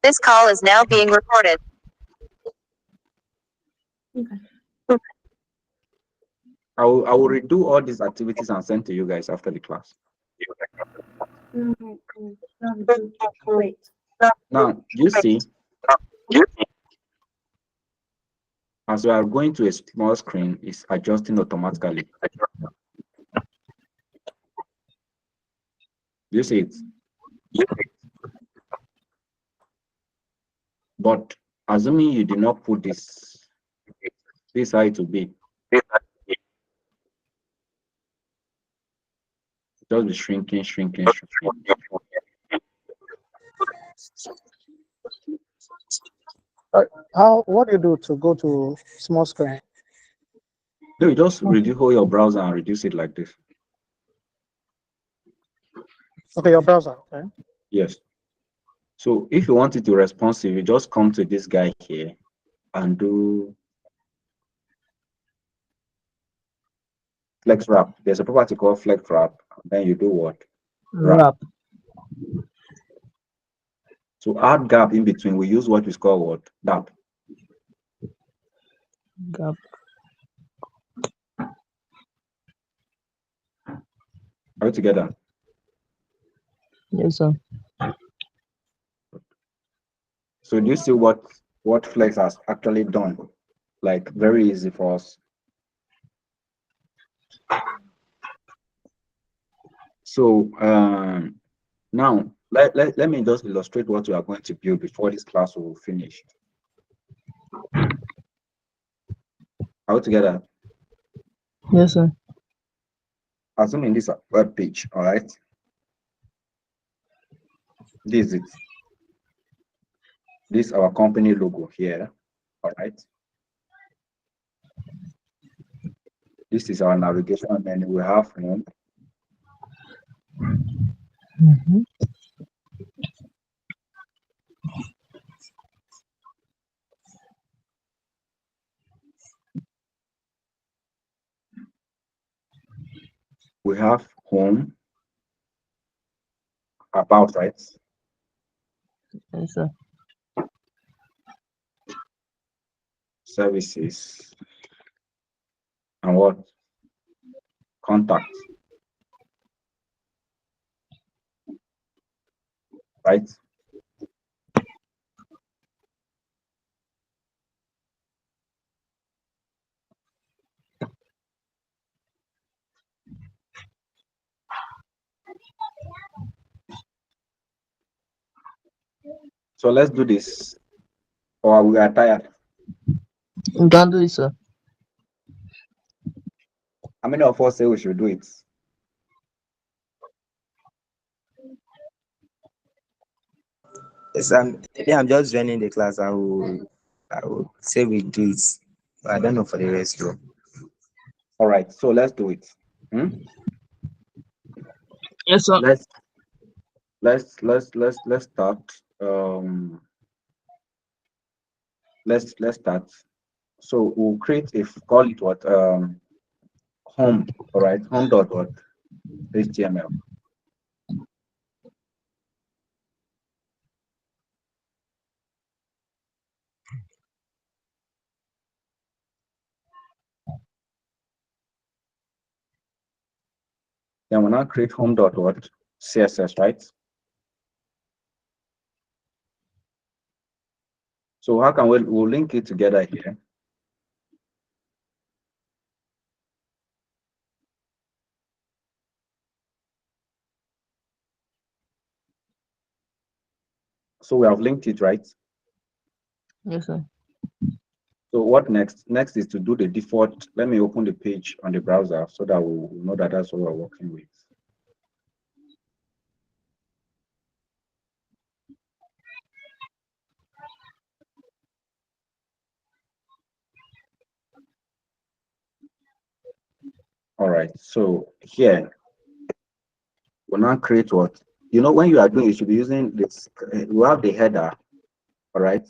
This call is now being recorded. Okay. I will redo all these activities and send to you guys after the class. Wait. Now, you see, as we are going to a small screen, it's adjusting automatically. You see it? But assuming you did not put this how it will be. Just be shrinking. What do you do to go to small screen? No, you just reduce your browser and reduce it like this. Okay, your browser. Okay. Yes. So if you want it to responsive, you just come to this guy here and do flex wrap. There's a property called flex wrap. Then you do what? Wrap. To add gap in between, we use what is called what? Gap. Gap. Are we together? Yes, sir. So do you see what Flex has actually done? Like very easy for us. So now let me just illustrate what we are going to build before this class will finish. Are we together? Yes, sir. Assuming this web page, all right. This is it. This is our company logo here, all right. This is our navigation menu. We have home. We have home, about, right? Yes, sir. Services, and what? Contact, right? So let's do this, or we are tired. You can do it, sir. How many of us say we should do it? Yes, I'm just joining the class. I will say we do it. But I don't know for the rest though. All right, so let's do it. Yes, sir. Let's start. Let's start. So we'll create call it what home. All right, home dot what HTML. Then we'll now create home dot what CSS, right? So how can we'll link it together here? So we have linked it, right? Yes, sir. So what next? Next is to do the default. Let me open the page on the browser so that we'll know that that's what we're working with. All right, so here we'll now create what? You know, when you are doing, you should be using this. We have the header, all right,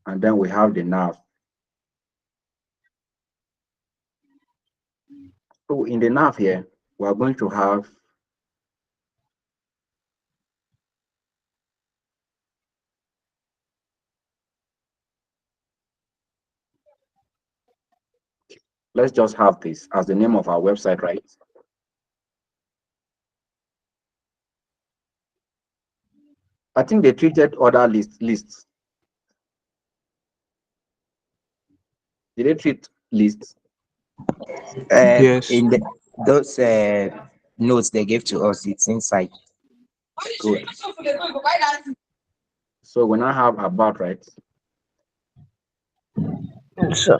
and then we have the nav. So in the nav here, we are going to have let's just have this as the name of our website, right? I think they treated other lists. Did they treat lists? Yes. In those notes they gave to us, it's inside. Good. So we now have about, right? Sure.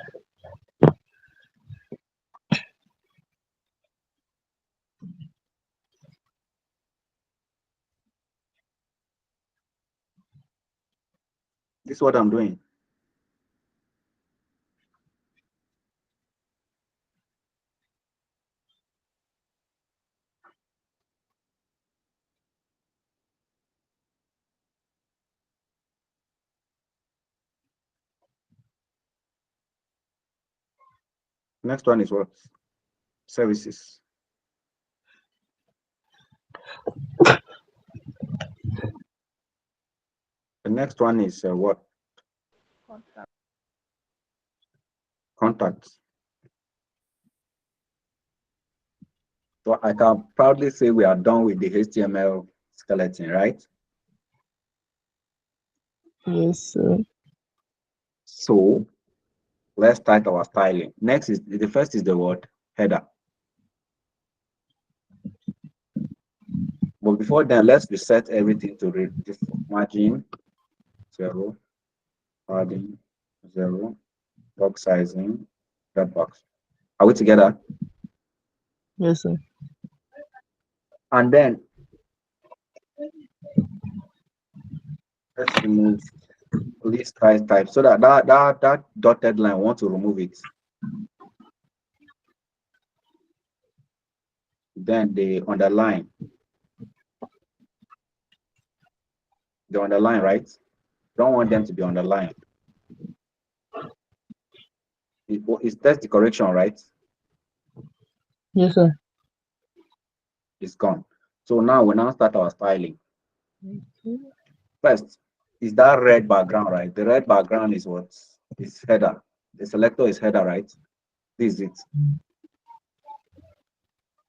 This is what I'm doing. Next one is what? Services. The next one is what? Contacts. So I can proudly say we are done with the HTML skeleton, right? Yes, sir. So let's start our styling. Next is the first is the word header. But before then, let's reset everything to read this margin 0, padding 0, box sizing, red box. Are we together? Yes, sir. And then let's remove list price type so that dotted line, we want to remove it. Then the underline, right? Don't want them to be underlined. It's that's the correction, right? Yes, sir. It's gone. So now we now start our styling. First is that red background, right? The red background is what? Is header. The selector is header, right? This is it.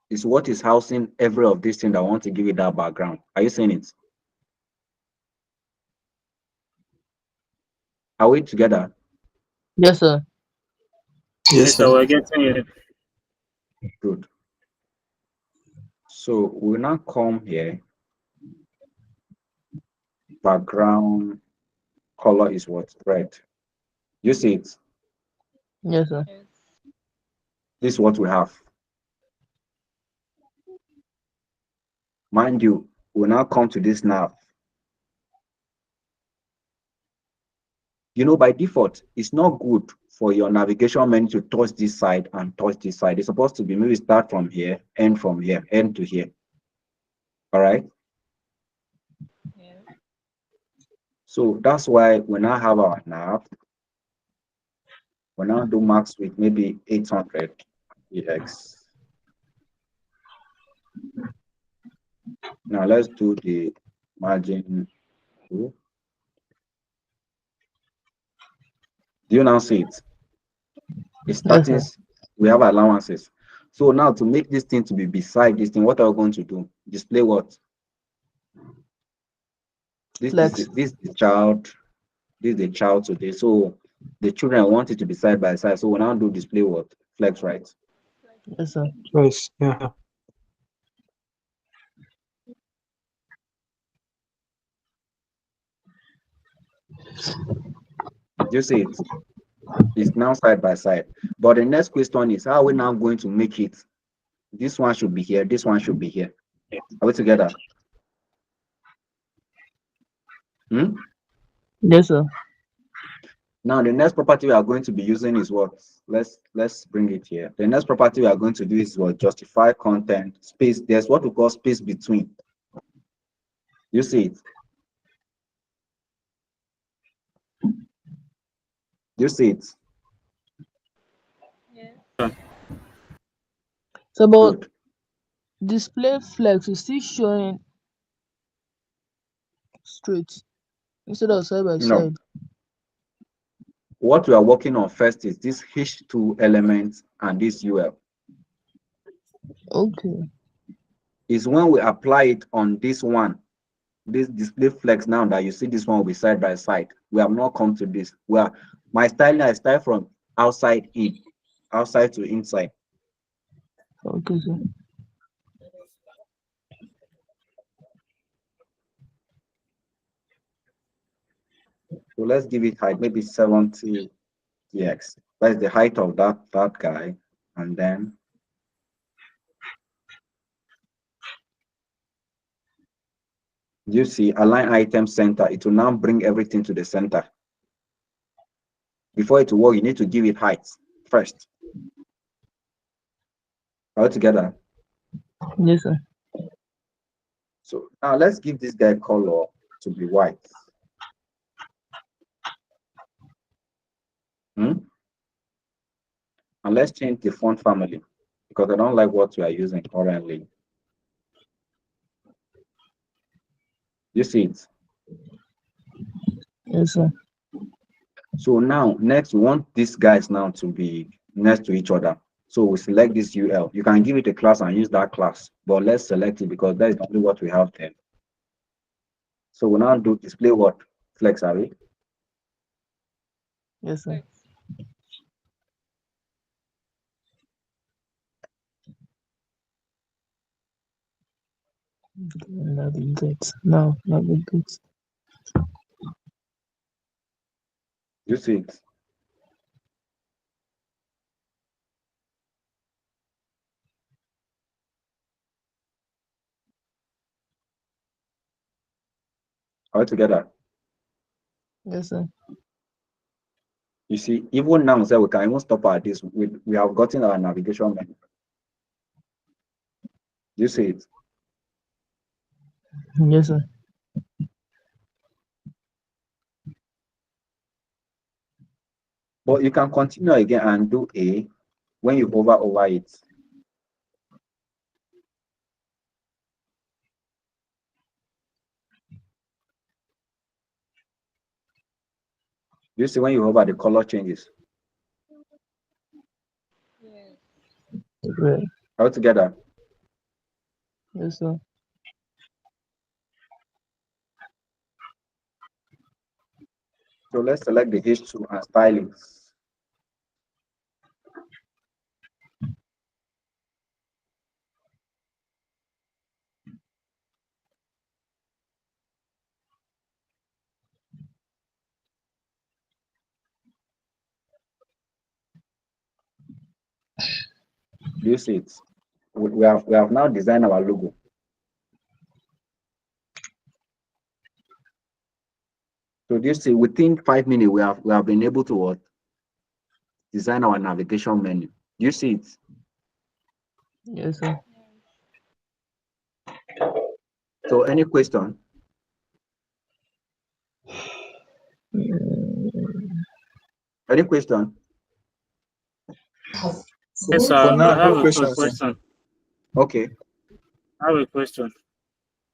It's what is housing every of these things that I want to give it that background. Are you seeing it? Are we together? Yes, sir. Yes, sir, we're getting it. Good. So we'll now come here. Background color is what? Red. You see it? Yes, sir. This is what we have. Mind you, we'll now come to this nav. You know, by default, it's not good for your navigation menu to touch this side and touch this side. It's supposed to be maybe start from here, end from here, end to here. All right. So that's why we now have our nav. We now do max with maybe 800 EX. Now let's do the margin. Do you now see it? It's Yes, starting. sir. We have allowances. So now to make this thing to be beside this thing, what are we going to do? Display what? This is Flex. the child. This is the child today. So the children want it to be side by side. So we now do display what? Flex, right? Yes, sir. Yes, yeah. You see it? It's now side by side. But the next question is how are we now going to make it? This one should be here. This one should be here. Are we together? Hmm? Yes, sir. Now the next property we are going to be using is what? Let's bring it here. The next property we are going to do is what? Justify content space. There's what we call space between. You see it? You see it? So, but Good. display flex is still showing straight instead of side by No. side. what we are working on first is this H2 element and this UL. Okay. Is when we apply it on this one, this display flex now that you see this one will be side by side. We have not come to this. Where my styling, I style from outside in, outside to inside. Okay, sir. So let's give it height, maybe 70 px. That's the height of that guy. And then you see align item center. It will now bring everything to the center. Before it will work, you need to give it height first. All together. Yes, sir. So now let's give this guy color to be white. And let's change the font family because I don't like what we are using currently. You see it? Yes, sir. So now next we want these guys now to be next to each other. So we select this UL. You can give it a class and use that class, but let's select it because that is only what we have there. So we now do display what? Flex array. Yes, sir. Navigate. Now, navigate. You see it? All together. Yes, sir. You see, even now, so we can even stop at this. We have gotten our navigation menu. You see it? Yes, sir. But you can continue again and do A when you hover over it. You see when you hover, the color changes. Red. All together. Yes, sir. So let's select the H2 and style it. Do you see it? We have now designed our logo. So do you see within 5 minutes we have been able to what? Design our navigation menu. Do you see it? Yes, sir. So any question? Any question? Yes, sir. For now, I have no a questions, sir. question. Okay. I have a question.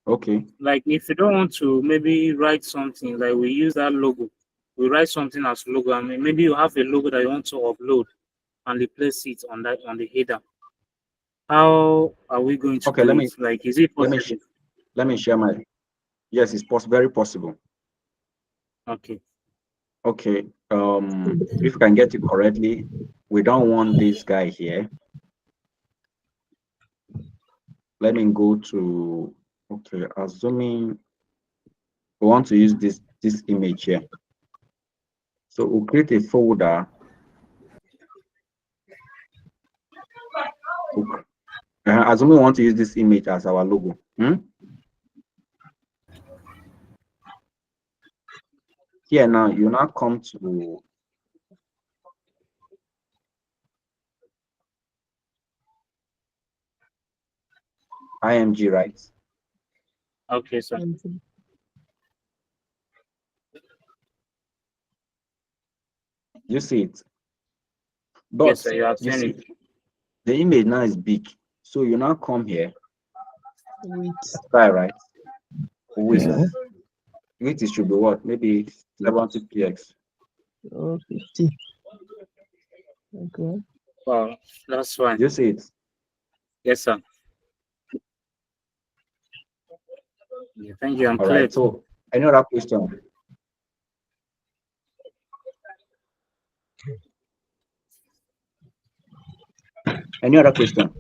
Okay. Like, if you don't want to maybe write something, like we use that logo, we write something as logo. I mean, maybe you have a logo that you want to upload and replace it on the header. How are we going to Okay, do let it? me Like, is it let possible? me share my. Yes, it's very possible. Okay. Okay. If you can get it correctly, we don't want this guy here. Let me go to, okay, assuming we want to use this image here. So we'll create a folder. Assuming we want to use this image as our logo. Here now, you now come to IMG, right? Okay, sir. You see it? Yes, But sir. You have you seen see, it. the image now is big. So you now come here, Wait. style, right? Width. Yeah. Width should be what? Maybe 70 px. Oh, 50. Okay. Wow, that's fine. You see it? Yes, sir. Yeah, thank you. I'm All clear. right. So, any other question? Any other question?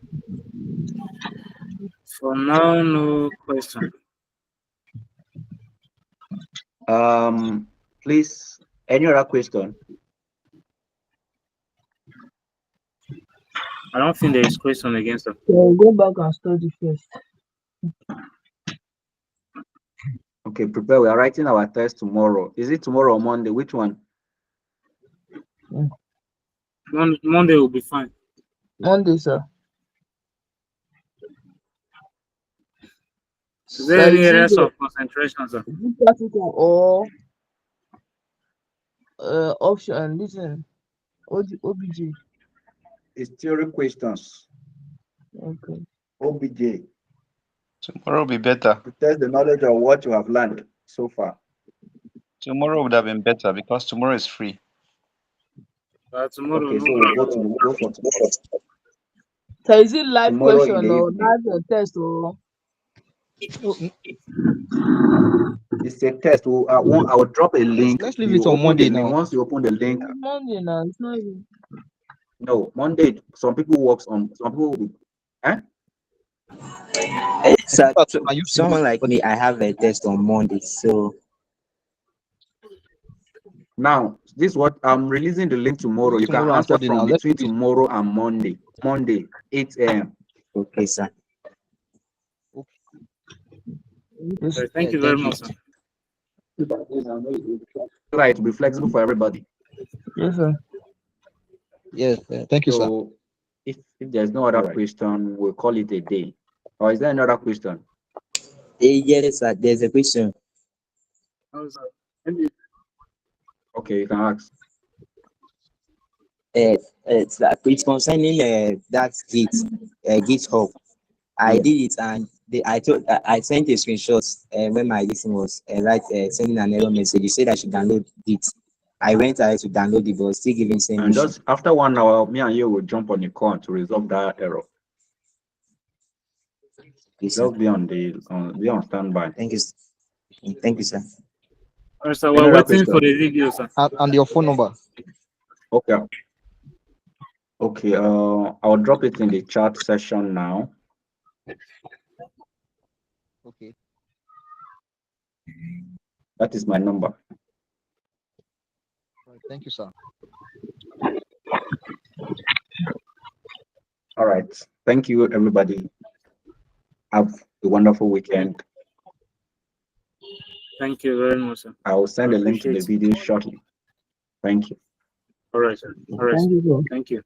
For now, no question. Please, any other question? I don't think there is question again, sir. So go back and study first. Okay, prepare. We are writing our test tomorrow. Is it tomorrow or Monday? Which one? Monday will be fine. Monday, sir. Is there Sir, any is it areas the of concentration, sir? is it practical or option? Listen, OBJ. It's theory questions. Okay. OBJ. Tomorrow will be better. To test the knowledge of what you have learned so far. Tomorrow would have been better because tomorrow is free. Tomorrow, Okay, no so problem. we'll go for tomorrow. So is it live Tomorrow in question the or evening. live test or? It's a test. I will drop a link. Let's leave You it on open Monday the link. now. Once you open the link, Monday now. It's not even. no, Monday. Some people works on. Some people. Sir, Are you someone like me, I have a test on Monday, so Now, this is what I'm releasing the link tomorrow. You can tomorrow and answer Sunday now? from Let's between leave it. tomorrow and Monday. Monday, 8 a.m. okay, sir. Yes. Thank you very Thank you. much, sir. Right, to be flexible for everybody. Yes, sir. Yes, thank you, sir. So, if there's no other question, we'll call it a day. Or is there another question? Yes, sir. There's a question. Okay, you can ask. It's concerning that GitHub. I Yeah. did it and I sent a screenshot when my listen was sending an error message. You said I should download it. I went ahead to download it, but still giving same And issue. just after 1 hour, me and you will jump on the call to resolve that error. Yes, sir. Just be on standby. Thank you. Thank you, sir. All right, sir. Any We're other waiting for question? the video, sir. And your phone number. Okay. Okay. I'll drop it in the chat session now. Okay. That is my number. Thank you, sir. All right. Thank you, everybody. Have a wonderful weekend. Thank you very much, sir. I will send I a link to the appreciate it. video shortly. Thank you. All right, sir. All right. Thank you, sir. Thank you.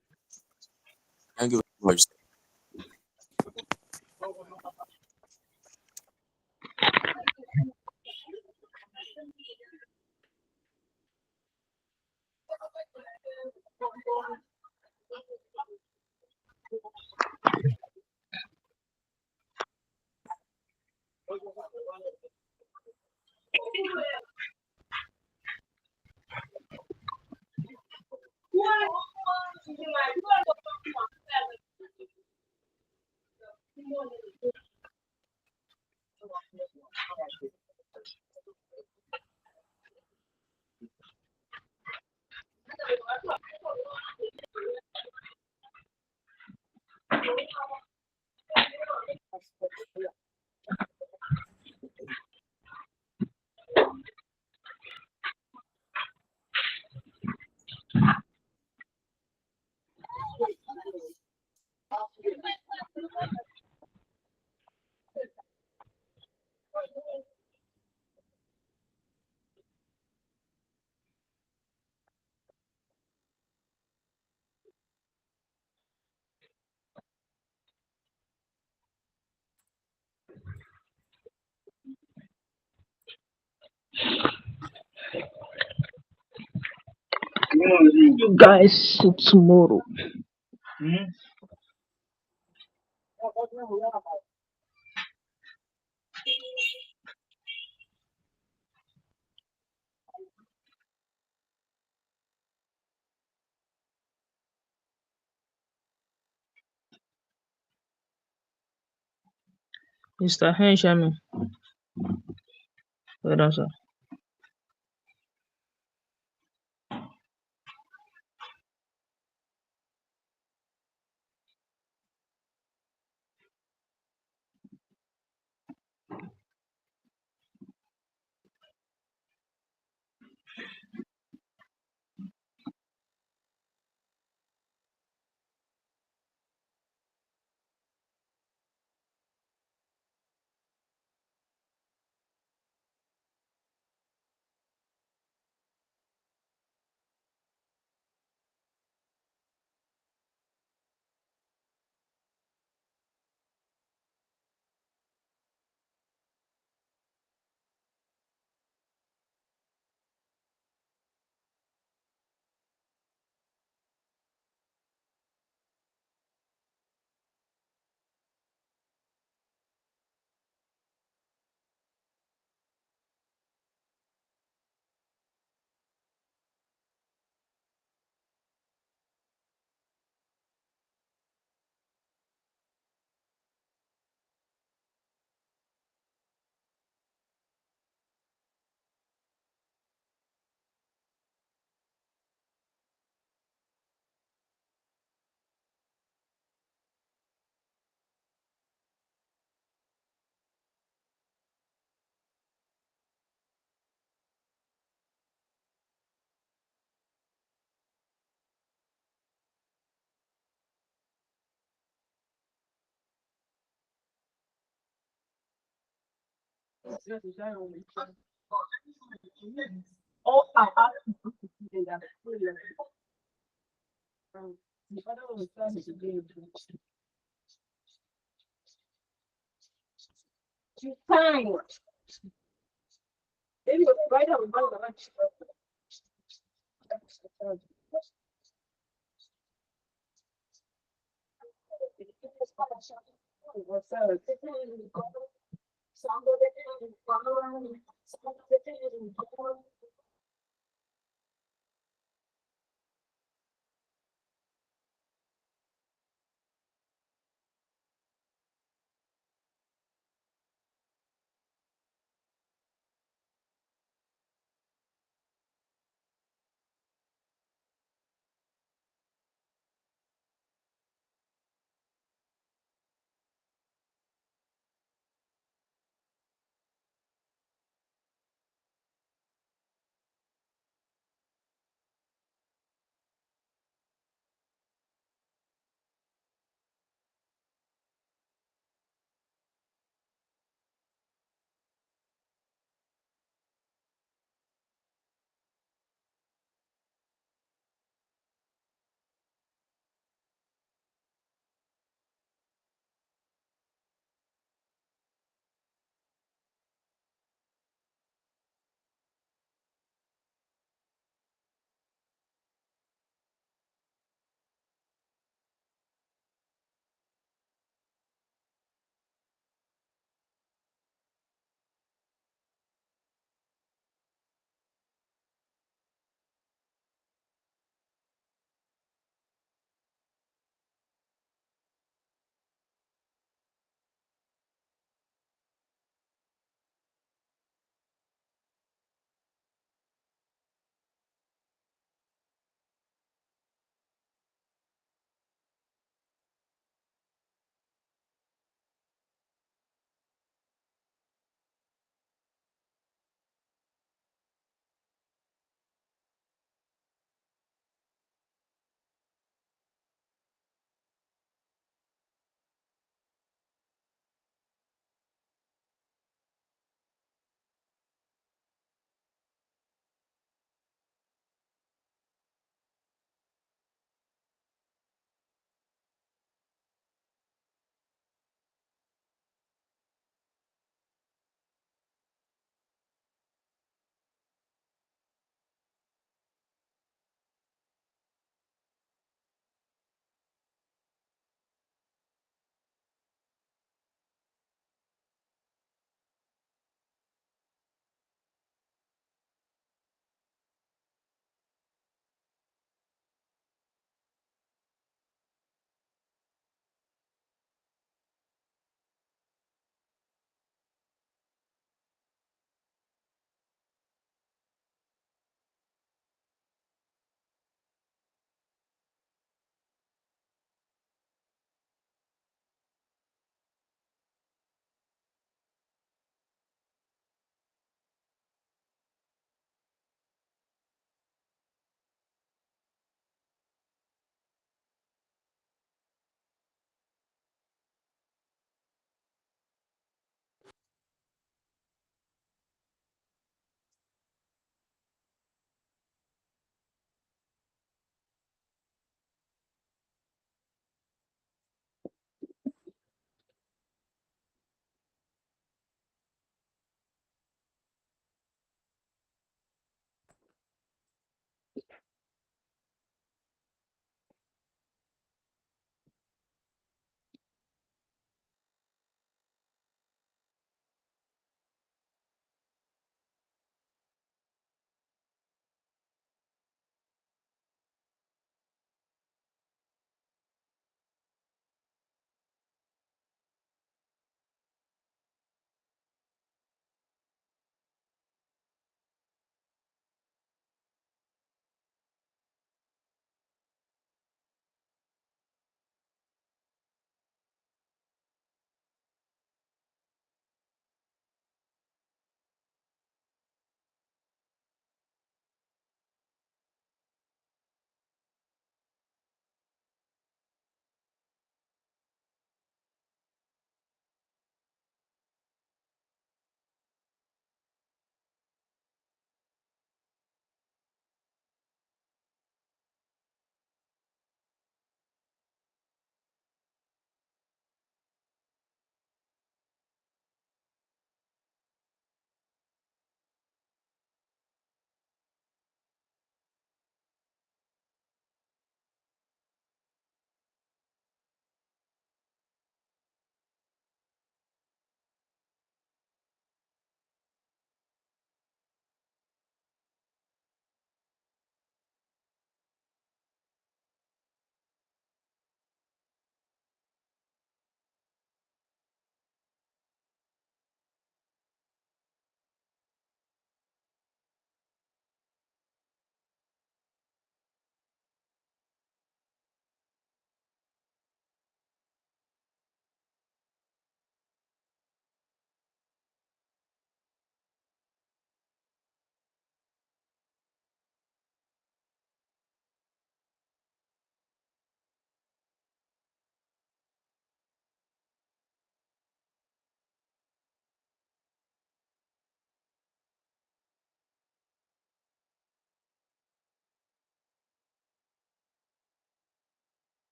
Thank you very much. You guys see tomorrow. Mr. Henshami. Well done, sir.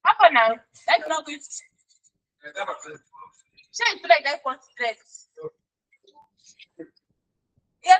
Apa now? That's not good. Say it like that for stress. Yeah,